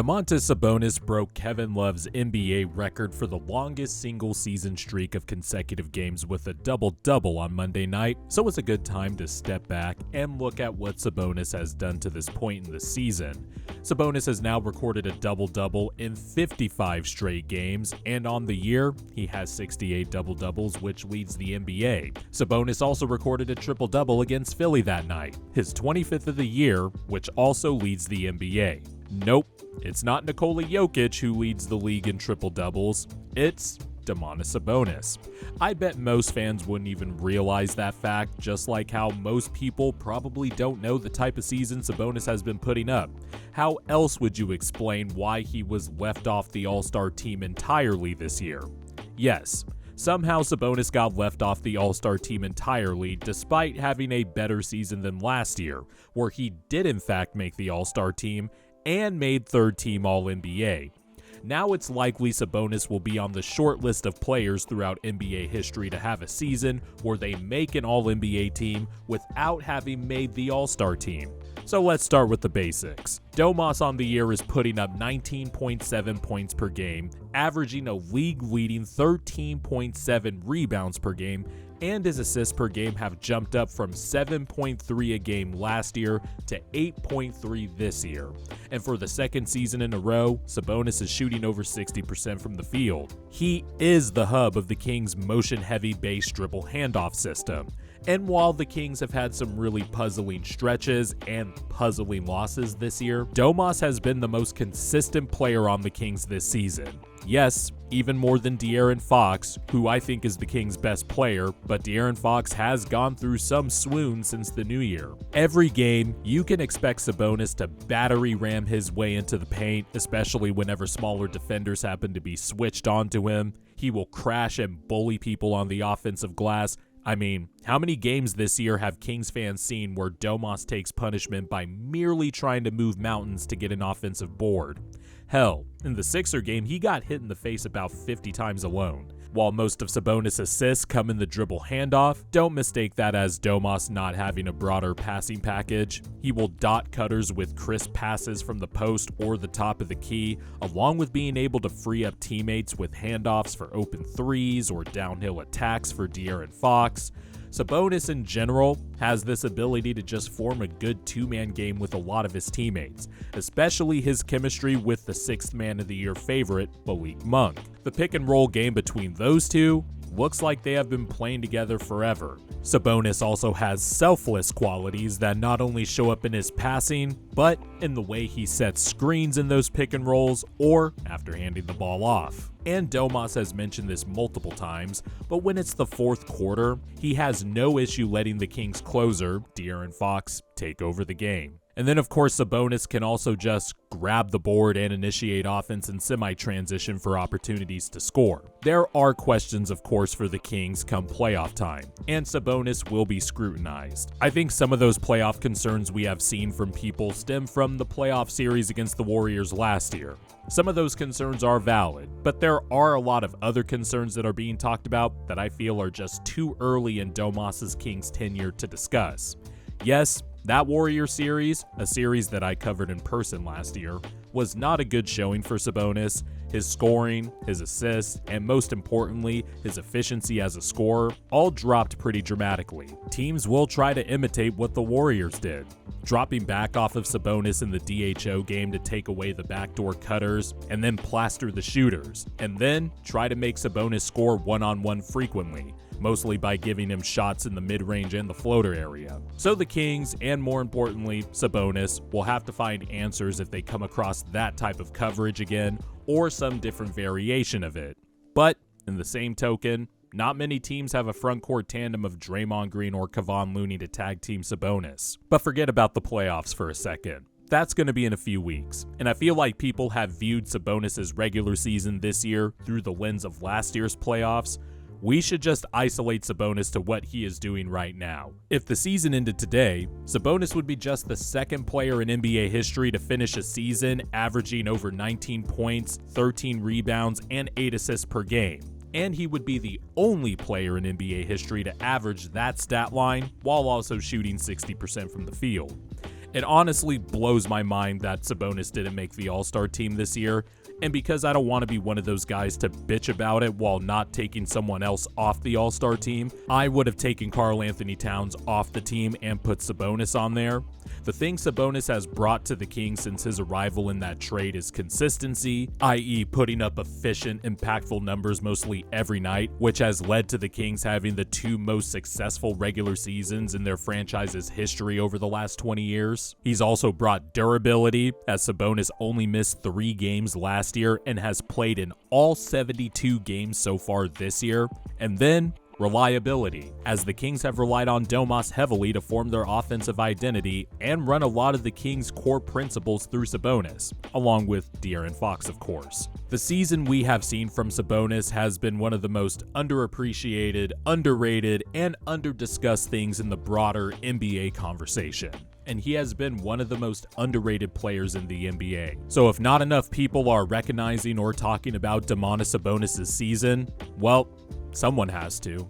Domantas Sabonis broke Kevin Love's NBA record for the longest single-season streak of consecutive games with a double-double on Monday night, so it's a good time to step back and look at what Sabonis has done to this point in the season. Sabonis has now recorded a double-double in 55 straight games, and on the year, he has 68 double-doubles, which leads the NBA. Sabonis also recorded a triple-double against Philly that night, his 25th of the year, which also leads the NBA. Nope, it's not Nikola Jokic who leads the league in triple-doubles, it's Domantas Sabonis. I bet most fans wouldn't even realize that fact, just like how most people probably don't know the type of season Sabonis has been putting up. How else would you explain why he was left off the All-Star team entirely this year? Yes, somehow Sabonis got left off the All-Star team entirely despite having a better season than last year, where he did in fact make the All-Star team and made third-team All-NBA. Now it's likely Sabonis will be on the short list of players throughout NBA history to have a season where they make an All-NBA team without having made the All-Star team. So let's start with the basics. Domas on the year is putting up 19.7 points per game, averaging a league-leading 13.7 rebounds per game, and his assists per game have jumped up from 7.3 a game last year to 8.3 this year. And for the second season in a row, Sabonis is shooting over 60% from the field. He is the hub of the Kings' motion-heavy base dribble handoff system. And while the Kings have had some really puzzling stretches and puzzling losses this year, Domas has been the most consistent player on the Kings this season. Yes, even more than De'Aaron Fox, who I think is the Kings' best player, but De'Aaron Fox has gone through some swoon since the new year. Every game, you can expect Sabonis to battery ram his way into the paint, especially whenever smaller defenders happen to be switched onto him. He will crash and bully people on the offensive glass. I mean, how many games this year have Kings fans seen where Domas takes punishment by merely trying to move mountains to get an offensive board? Hell, in the Sixer game, he got hit in the face about 50 times alone. While most of Sabonis' assists come in the dribble handoff, don't mistake that as Domas not having a broader passing package. He will dot cutters with crisp passes from the post or the top of the key, along with being able to free up teammates with handoffs for open threes or downhill attacks for De'Aaron Fox. Sabonis in general has this ability to just form a good two-man game with a lot of his teammates, especially his chemistry with the sixth man of the year favorite, Malik Monk. The pick and roll game between those two looks like they have been playing together forever. Sabonis also has selfless qualities that not only show up in his passing, but in the way he sets screens in those pick and rolls or after handing the ball off. And Domas has mentioned this multiple times, but when it's the fourth quarter, he has no issue letting the Kings closer, De'Aaron Fox, take over the game. And then of course Sabonis can also just grab the board and initiate offense in semi-transition for opportunities to score. There are questions of course for the Kings come playoff time, and Sabonis will be scrutinized. I think some of those playoff concerns we have seen from people stem from the playoff series against the Warriors last year. Some of those concerns are valid, but there are a lot of other concerns that are being talked about that I feel are just too early in Domas' Kings tenure to discuss. Yes, that Warrior series, a series that I covered in person last year, was not a good showing for Sabonis. His scoring, his assists, and most importantly, his efficiency as a scorer all dropped pretty dramatically. Teams will try to imitate what the Warriors did, dropping back off of Sabonis in the DHO game to take away the backdoor cutters and then plaster the shooters, and then try to make Sabonis score one-on-one frequently, mostly by giving him shots in the mid-range and the floater area. So the Kings, and more importantly, Sabonis, will have to find answers if they come across that type of coverage again, or some different variation of it. But, in the same token, not many teams have a frontcourt tandem of Draymond Green or Kevon Looney to tag team Sabonis. But forget about the playoffs for a second. That's going to be in a few weeks, and I feel like people have viewed Sabonis' regular season this year through the lens of last year's playoffs. We should just isolate Sabonis to what he is doing right now. If the season ended today, Sabonis would be just the second player in NBA history to finish a season averaging over 19 points, 13 rebounds, and 8 assists per game. And he would be the only player in NBA history to average that stat line while also shooting 60% from the field. It honestly blows my mind that Sabonis didn't make the All-Star team this year, and because I don't want to be one of those guys to bitch about it while not taking someone else off the All-Star team, I would have taken Karl Anthony Towns off the team and put Sabonis on there. The thing Sabonis has brought to the Kings since his arrival in that trade is consistency, i.e. putting up efficient, impactful numbers mostly every night, which has led to the Kings having the 2 most successful regular seasons in their franchise's history over the last 20 years. He's also brought durability, as Sabonis only missed 3 games last year and has played in all 72 games so far this year. And then reliability, as the Kings have relied on Domas heavily to form their offensive identity and run a lot of the Kings' core principles through Sabonis, along with De'Aaron Fox, of course. The season we have seen from Sabonis has been one of the most underappreciated, underrated, and underdiscussed things in the broader NBA conversation. And he has been one of the most underrated players in the NBA. So if not enough people are recognizing or talking about Domantas Sabonis' season, well, someone has to.